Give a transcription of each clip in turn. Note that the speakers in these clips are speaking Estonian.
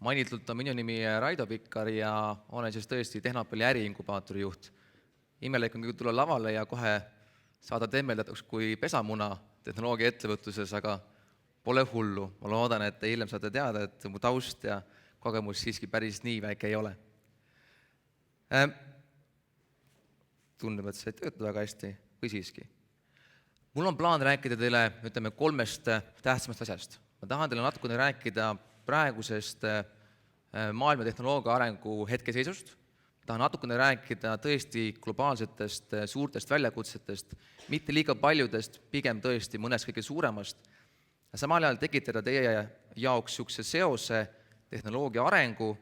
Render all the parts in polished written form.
Mainitult on minu nimi Raido Pikkar ja olen siis tõesti Tehnopoli äriinkubaatori juht. Imelik on küll tulla lavale ja kohe saada temmeldatuks kui pesamuna tehnoloogia ettevõtluses, aga pole hullu. Ma loodan, et te hiljem saate teada, et mu taust ja kogemus siiski päris nii väike ei ole. Tundub, et see ei tööta väga hästi või siiski. Mul on plaan rääkida teile, kolmest tähtsamast asjast. Ma tahan teile natukene rääkida praegusest maailma tehnoloogia arengu hetkeseisust. Tahan natukene rääkida tõesti globaalsetest suurtest väljakutsetest, mitte liiga paljudest, pigem tõesti mõnest kõige suuremast. Ja samal ajal tekitada teie jaoks niisuguse seose tehnoloogia arengu,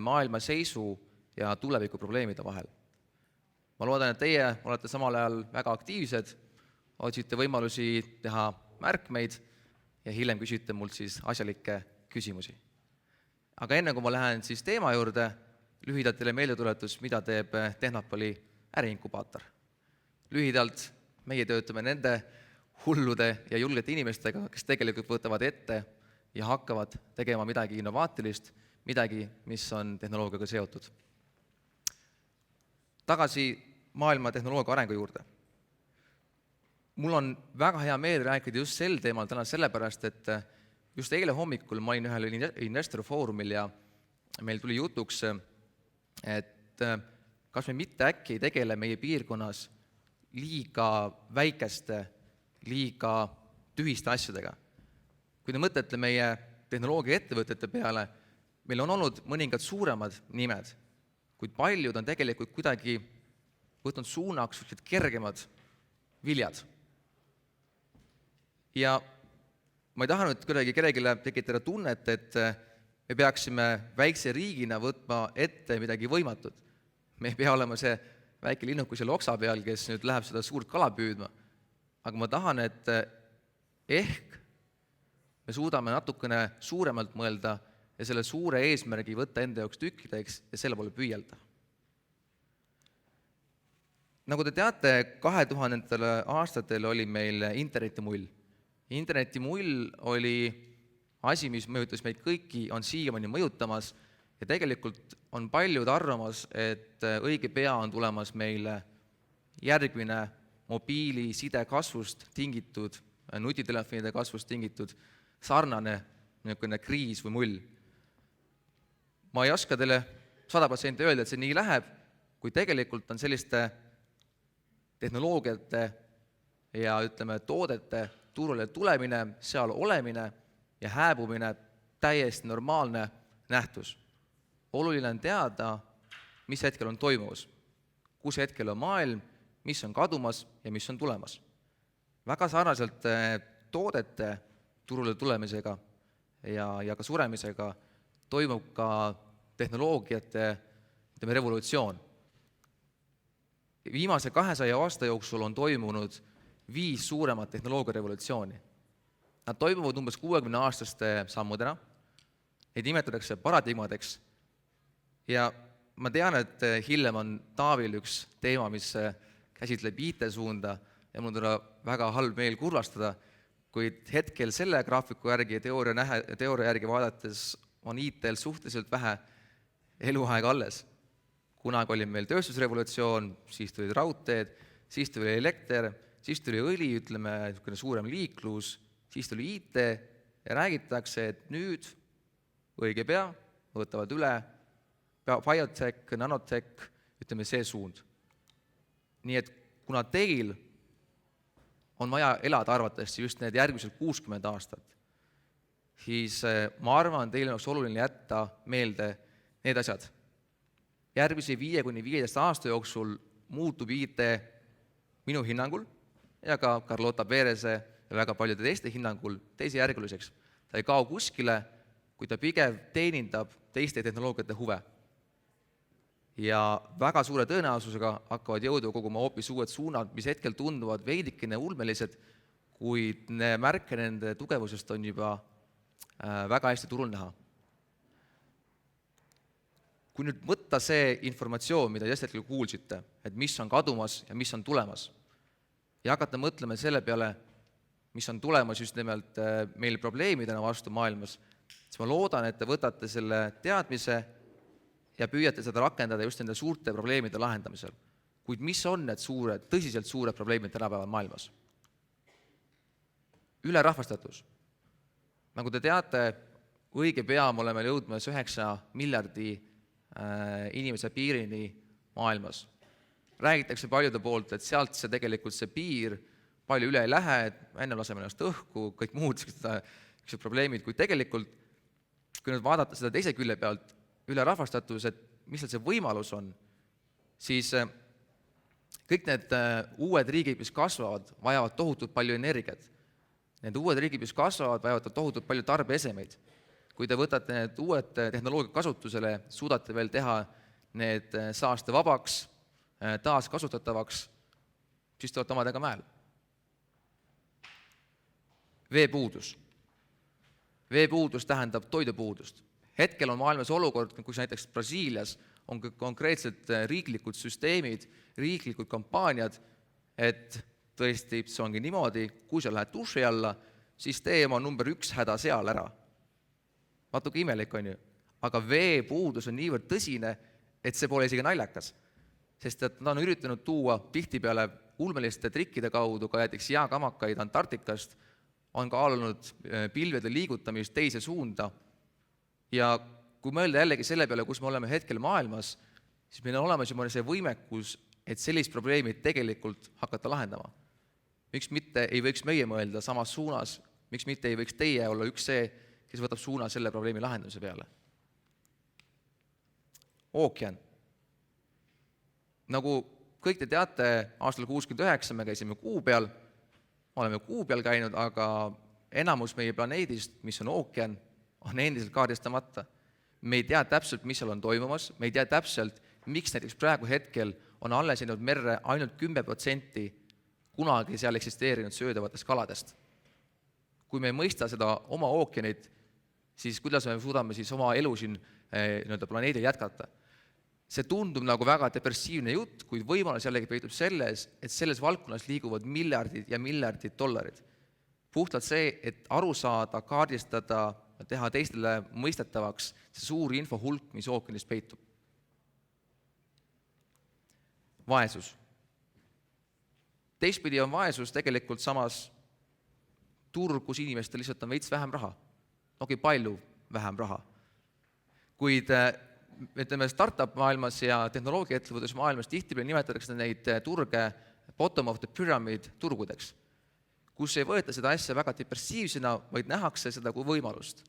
maailma seisu ja tuleviku probleemide vahel. Ma loodan, et teie olete samal ajal väga aktiivsed, otsite võimalusi teha märkmeid ja hiljem küsite mult siis asjalikke küsimusi. Aga enne kui ma lähen siis teema juurde, lühidalt teile meeldetuletus, mida teeb Tehnopoli äriinkubaator. Lühidalt meie töötame nende hullude ja julgete inimestega, kes tegelikult võtavad ette ja hakkavad tegema midagi innovaatilist, midagi, mis on tehnoloogiaga seotud. Tagasi maailma tehnoloogia arengu juurde. Mul on väga hea meel rääkida just sel teemal täna sellepärast, et just eile hommikul ma olin ühel investorfoorumil ja meil tuli jutuks, et kas me mitte äkki ei tegele meie piirkonnas liiga väikeste, liiga tühiste asjadega. Kui te mõtlete meie tehnoloogia ettevõtete peale, meil on olnud mõningad suuremad nimed, kuid paljud on tegelikult kuidagi võtnud suunaks kergemad viljad. Ja ma ei taha nüüd kuidagi kellelegi tekitada tunnet, et me peaksime väikse riigina võtma ette midagi võimatut. Me ei pea olema see väike linnuku seal oksa peal, kes nüüd läheb seda suurt kala püüdma. Aga ma tahan, et ehk me suudame natukene suuremalt mõelda ja selle suure eesmärgi võtta enda jaoks tükkideks ja selle poole püüelda. Nagu te teate, 2000. aastatel oli meil internetimull. Internetimull oli asi, mis mõjutas meid kõiki, on siiamaani mõjutamas ja tegelikult on paljud arvamas, et õige pea on tulemas meile järgmine mobiiliside kasvust tingitud, nutitelefonide kasvust tingitud sarnane kriis või mull. Ma ei oska teile 100% öelda, et see nii läheb, kui tegelikult on selliste tehnoloogiate ja toodete turule tulemine, seal olemine ja hääbumine täiesti normaalne nähtus. Oluline on teada, mis hetkel on toimumas, kus hetkel on maailm, mis on kadumas ja mis on tulemas. Väga sarnaselt toodete turule tulemisega ja ka suremisega toimub ka tehnoloogiate revolutsioon. Viimase 200 aasta jooksul on toimunud 5 suuremat tehnoloogiarevolutsiooni. Nad toimuvad umbes 60-aastaste sammudena, neid nimetatakse paradigmadeks ja ma tean, et hiljem on Taavil üks teema, mis käsitleb IT-suunda ja mul tuleb väga halb meel kurvastada, kuid hetkel selle graafiku järgi ja teooria järgi vaadates on IT-l suhteliselt vähe eluaega alles. Kunagi oli meil tööstusrevolutsioon, siis tuli raudteed, siis tuli elekter, siis tuli õli, suurem liiklus, siis tuli IT ja räägitakse, et nüüd õige pea võtavad üle biotech, nanotech, see suund. Nii et kuna teil on vaja elada arvatavasti just need järgmised 60 aastat, siis ma arvan, teil on oluline jätta meelde need asjad. Järgmise 5-15 aasta jooksul muutub IT minu hinnangul ja ka Carlota Perese ja väga paljude teiste hinnangul teisejärguliseks. Ta ei kao kuskile, kui ta pigem teenindab teiste tehnoloogiate huve. Ja väga suure tõenäosusega hakkavad jõudu koguma hoopis uued suunad, mis hetkel tunduvad veidikene ulmelised, kuid märke nende tugevusest on juba väga hästi turul näha. Kui nüüd võtta see informatsioon, mida just hetkel kuulsite, et mis on kadumas ja mis on tulemas, ja hakata mõtlema selle peale, mis on tulemas just nimelt meil probleemidena vastu maailmas, siis ma loodan, et te võtate selle teadmise ja püüate seda rakendada just nende suurte probleemide lahendamisel. Kuid mis on need tõsiselt suured probleemid tänapäeval maailmas? Ülerahvastatus. Nagu te teate, õige pea me oleme jõudmas 9 miljardi inimese piirini maailmas. Räägitakse paljude poolt, et sealt see piir palju üle ei lähe, et enne laseme ennast õhku, kõik muud probleemid, kuid tegelikult, kui nüüd vaadata seda teise külje pealt, ülerahvastatus, et mis see võimalus on, siis kõik need uued riigid, mis kasvavad, vajavad tohutult palju energiat. Need uued riigid, mis kasvavad, vajavad tohutult palju tarbeesemeid. Kui te võtate need uued tehnoloogia kasutusele, suudate veel teha need saastevabaks, taaskasutatavaks, siis te olete omadega mäel. Veepuudus. Veepuudus tähendab toidupuudust. Hetkel on maailmas olukord, kus näiteks Brasiilias on konkreetselt riiklikud süsteemid, riiklikud kampaaniad, et tõesti see ongi niimoodi, kui sa lähed duši alla, siis tee oma number 1 häda seal ära. Natuke imelik on ju, aga veepuudus on niivõrd tõsine, et see pole isegi naljakas. Sest et nad on üritanud tuua tihtipeale ulmeliste trikkide kaudu ka näiteks jääkamakaid Antarktikast, on kaalunud pilvede liigutamist teise suunda. Ja kui mõelda jällegi selle peale, kus me oleme hetkel maailmas, siis meil on olemas juba see võimekus, et sellist probleemi tegelikult hakata lahendama. Miks mitte ei võiks meie mõelda samas suunas, miks mitte ei võiks teie olla üks see, kes võtab suuna selle probleemi lahendamise peale. Ookean. Nagu kõik te teate, aastal 69 me käisime Kuu peal, oleme Kuu peal käinud, aga enamus meie planeedist, mis on ookean, on endiselt kaardistamata. Me ei tea täpselt, mis seal on toimumas, me ei tea täpselt, miks näiteks praegu hetkel on alles jäänud merre ainult 10% kunagi seal eksisteerinud söödavatest kaladest. Kui me ei mõista seda oma ookeanit, siis kuidas me suudame siis oma elu siin planeedil jätkata? See tundub nagu väga depressiivne jutt, kuid võimalus jällegi peitub selles, et selles valdkonnas liiguvad miljardid ja miljardid dollarid. Puhtalt see, et aru saada, kaardistada, teha teistele mõistetavaks see suur infohulk, mis ookeanis peitub. Vaesus. Teistpidi on vaesus tegelikult samas turg, kus inimestel lihtsalt on veits vähem raha. Nogi palju vähem raha. Kuid ütleme, startup maailmas ja tehnoloogiaettevõtluse maailmas tihtipeale nimetatakse neid turge bottom of the pyramid turgudeks, kus ei võeta seda asja väga depressiivsena, vaid nähakse seda kui võimalust.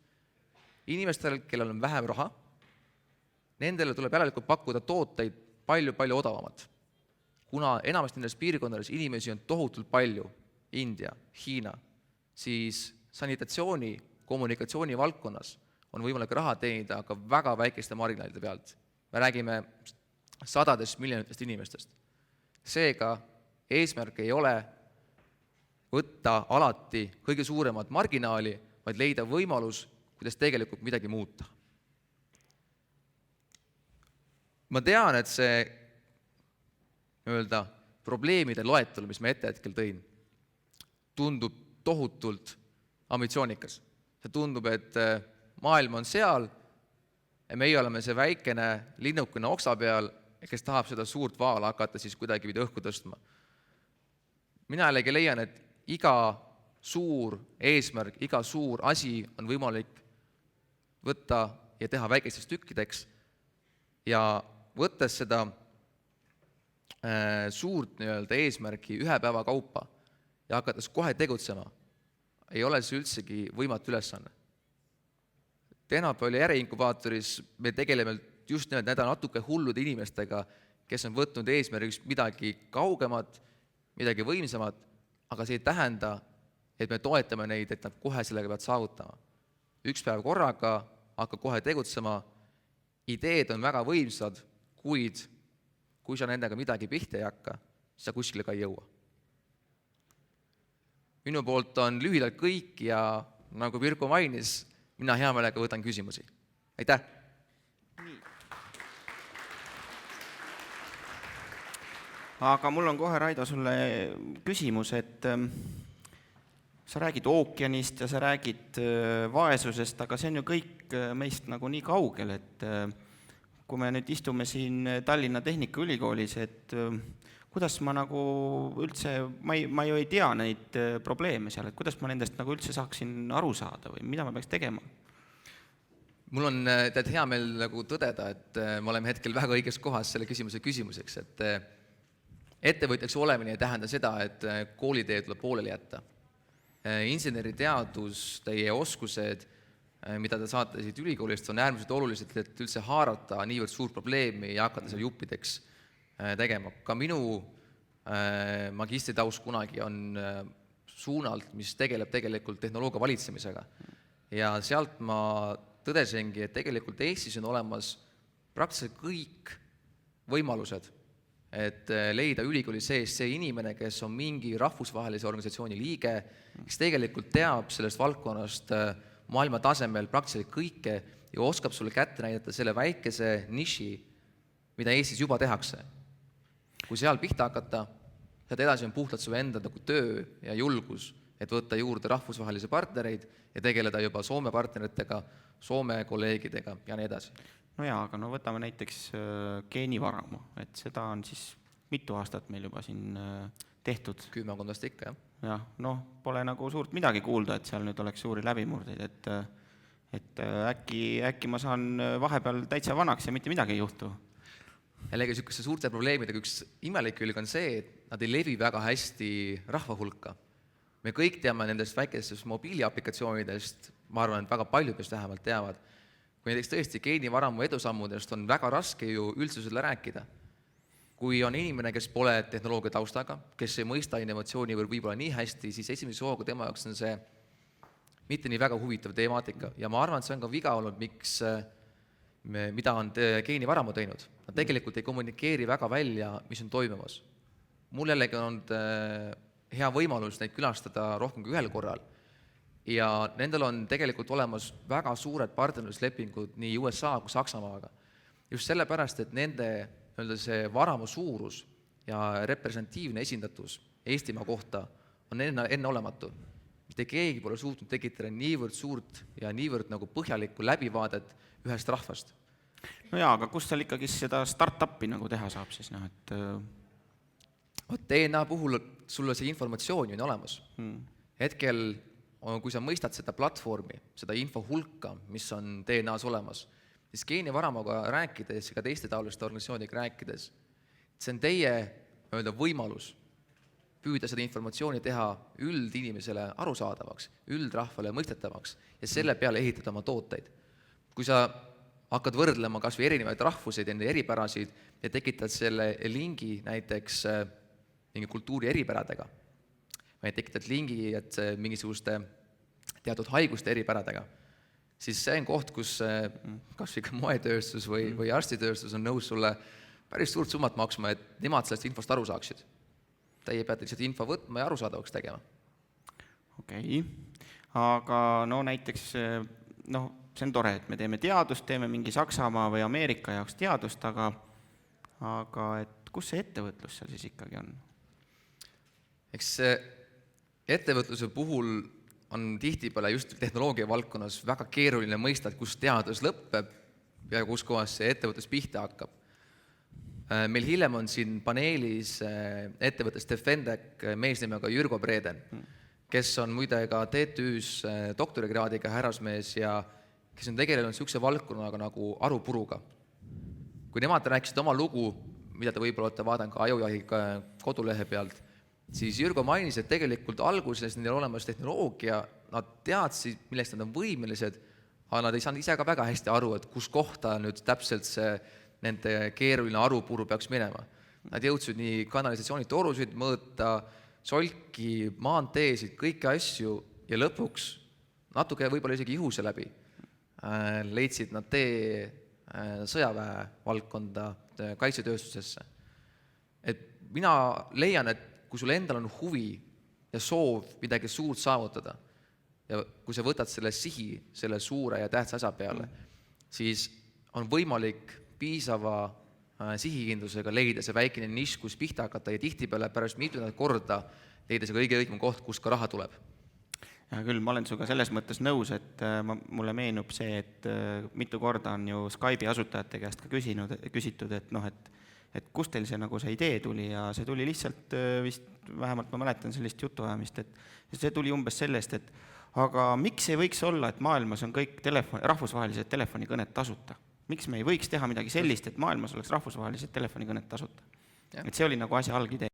Inimestel, kellel on vähem raha, nendele tuleb järelikult pakkuda tooteid palju odavamad. Kuna enamasti nendes piirkondades inimesi on tohutult palju, India, Hiina, siis sanitatsiooni, kommunikatsiooni valdkonnas on võimalik raha teenida aga väga väikeste marginaalide pealt. Me räägime sadadest miljonitest inimestest. Seega eesmärk ei ole võtta alati kõige suuremat marginaali, vaid leida võimalus, kuidas tegelikult midagi muuta. Ma tean, et see probleemide loetelu, mis me ette hetkel tõin, tundub tohutult ambitsioonikas. See tundub, et maailm on seal ja meie oleme see väikene linnukene oksa peal, kes tahab seda suurt vaala hakata siis kuidagi õhku tõstma. Mina jällegi leian, et iga suur eesmärk, iga suur asi on võimalik võtta ja teha väikesteks tükkideks ja võttes seda suurt eesmärki ühe päeva kaupa ja hakates kohe tegutsema, ei ole see üldsegi võimatu ülesanne. Tehnopooli äriinkubaatoris me tegeleme just näida natuke hullude inimestega, kes on võtnud eesmärgiks midagi kaugemat, midagi võimsamat, aga see ei tähenda, et me toetame neid, et nad kohe sellega peavad saavutama. Üks päev korraga, hakka kohe tegutsema, ideed on väga võimsad, kuid kui sa nendega midagi pihta ei hakka, siis sa kuskile ka ei jõua. Minu poolt on lühidalt kõik ja nagu Virko mainis, mina hea meelega võtan küsimusi. Aitäh! Aga mul on kohe, Raido, sulle küsimus, et sa räägid ookeanist ja sa räägid vaesusest, aga see on ju kõik meist nagu nii kaugel, et kui me nüüd istume siin Tallinna Tehnikaülikoolis, et kuidas ma nagu üldse, ma ju ei tea neid probleeme seal, et kuidas ma nendest nagu üldse saaksin aru saada või mida ma peaks tegema? Mul on tead hea meel nagu tõdeda, et me oleme hetkel väga õiges kohas selle küsimuseks, et ettevõtjaks olemine ei tähenda seda, et koolitee tuleb pooleli jätta. Inseneriteadus, teie oskused, mida te saate siit ülikoolist, on äärmiselt olulised, et üldse haarata niivõrd suurt probleemi ja hakata seal juppideks tegema. Ka minu magistritaust kunagi on suunalt, mis tegeleb tegelikult tehnoloogia valitsemisega. Ja sealt ma tõdesingi, et tegelikult Eestis on olemas praktiliselt kõik võimalused, et leida ülikooli sees see inimene, kes on mingi rahvusvahelise organisatsiooni liige, kes tegelikult teab sellest valdkonnast maailma tasemel praktiliselt kõike ja oskab sulle kätte näidata selle väikese niši, mida Eestis juba tehakse. Kui seal pihta hakata, sealt edasi on puhtalt su enda nagu töö ja julgus, et võtta juurde rahvusvahelisi partnereid ja tegeleda juba Soome partneritega, Soome kolleegidega ja nii edasi. No jaa, aga no võtame näiteks geenivaramu, et seda on siis mitu aastat meil juba siin tehtud. 10 vast ikka, jah. Jah, noh, pole nagu suurt midagi kuulda, et seal nüüd oleks suuri läbimurdeid, et äkki ma saan vahepeal täitsa vanaks ja mitte midagi ei juhtu. Jällegi niisuguste suurte probleemidega üks imelik külg on see, et nad ei levi väga hästi rahva hulka. Me kõik teame nendest väikestest mobiiliaplikatsioonidest, ma arvan, et väga paljud meist vähemalt teavad. Kui näiteks tõesti geenivaramu edusammudest on väga raske ju üldsusele rääkida. Kui on inimene, kes pole tehnoloogia taustaga, kes ei mõista innovatsiooni võib-olla nii hästi, siis esimese hooga tema jaoks on see mitte nii väga huvitav temaatika. Ja ma arvan, et see on ka viga olnud, mida on geenivaramu teinud. Nad tegelikult ei kommunikeeri väga välja, mis on toimumas. Mul jällegi on hea võimalus neid külastada rohkem kui ühel korral. Ja nendel on tegelikult olemas väga suured partnerluslepingud nii USA kui Saksamaaga. Just sellepärast, et nende see varamu suurus ja representatiivne esindatus Eestimaa kohta on enne olematu. Mitte keegi pole suutnud tekitada niivõrd suurt ja niivõrd nagu põhjalikku läbivaadet ühest rahvast. No jaa, aga kus seal ikkagi seda start-upi nagu teha saab siis? DNA puhul sulle see informatsioon on olemas. Hetkel, kui sa mõistad seda platvormi, seda info hulka, mis on DNA-s olemas, siis geenivaramuga rääkides ja ka teiste taoliste organisatsiooniga rääkides, see on teie võimalus püüda seda informatsiooni teha üldinimesele arusaadavaks, üldrahvale mõistetavaks ja selle peale ehitada oma tooteid. Kui sa hakkad võrdlema kas või erinevaid rahvuseid ja eripärasid ja tekitad selle lingi näiteks mingi kultuuri eripäradega, või tekitad lingi, et mingisuguste teatud haiguste eripäradega, siis see on koht, kus kas ikka moetööstus või arstitööstus on nõus sulle päris suurt summat maksma, et nemad sellest infost aru saaksid. Teie peate lihtsalt info võtma ja arusaadavaks tegema. Okei, aga no näiteks, see on tore, et me teeme teadust, teeme mingi Saksamaa või Ameerika jaoks teadust, aga et kus see ettevõtlus seal siis ikkagi on? Eks ettevõtluse puhul on tihtipeale just tehnoloogia valdkonnas väga keeruline mõista, et kus teadus lõpeb ja kus kohas see ettevõtlus pihta hakkab. Meil hiljem on siin paneelis ettevõttes Defendec mees nimega Jürgo Breden, kes on muide ka TTÜ-s doktorikraadiga härrasmees ja kes on tegelenud niisuguse valdkonnaga nagu arupuruga. Kui nemad rääkisid oma lugu, mida te võib-olla olete vaadanud ka Ajujahi kodulehe pealt, siis Jürgo mainis, et tegelikult alguses neil olemas tehnoloogia, nad teadsid, millest nad on võimelised, aga nad ei saanud ise ka väga hästi aru, et kus kohta nüüd täpselt see nende keeruline arupuru peaks minema. Nad jõudsid nii kanalisatsioonitorusid mõõta, solki, maanteesid, kõiki asju ja lõpuks natuke võib-olla isegi juhuse läbi leidsid nad tee sõjaväe valdkonda kaitsetööstusesse. Et mina leian, et kui sul endal on huvi ja soov midagi suurt saavutada ja kui sa võtad selle sihi selle suure ja tähtsa asja peale, siis on võimalik piisava sihikindlusega leida see väikene nišk, kus pihta hakata ja tihtipeale pärast mitmendat korda leida see kõige õigem koht, kust ka raha tuleb. ja küll, ma olen sinuga selles mõttes nõus, et mulle meenub see, et mitu korda on ju Skype'i asutajate käest ka küsitud, et noh, et kust teil see nagu see idee tuli ja see tuli lihtsalt vist, vähemalt ma mäletan sellist jutuajamist, et see tuli umbes sellest, et aga miks ei võiks olla, et maailmas on kõik rahvusvahelised telefonikõned tasuta? Miks me ei võiks teha midagi sellist, et maailmas oleks rahvusvahelised telefonikõned tasuta? Et see oli nagu asja algidee.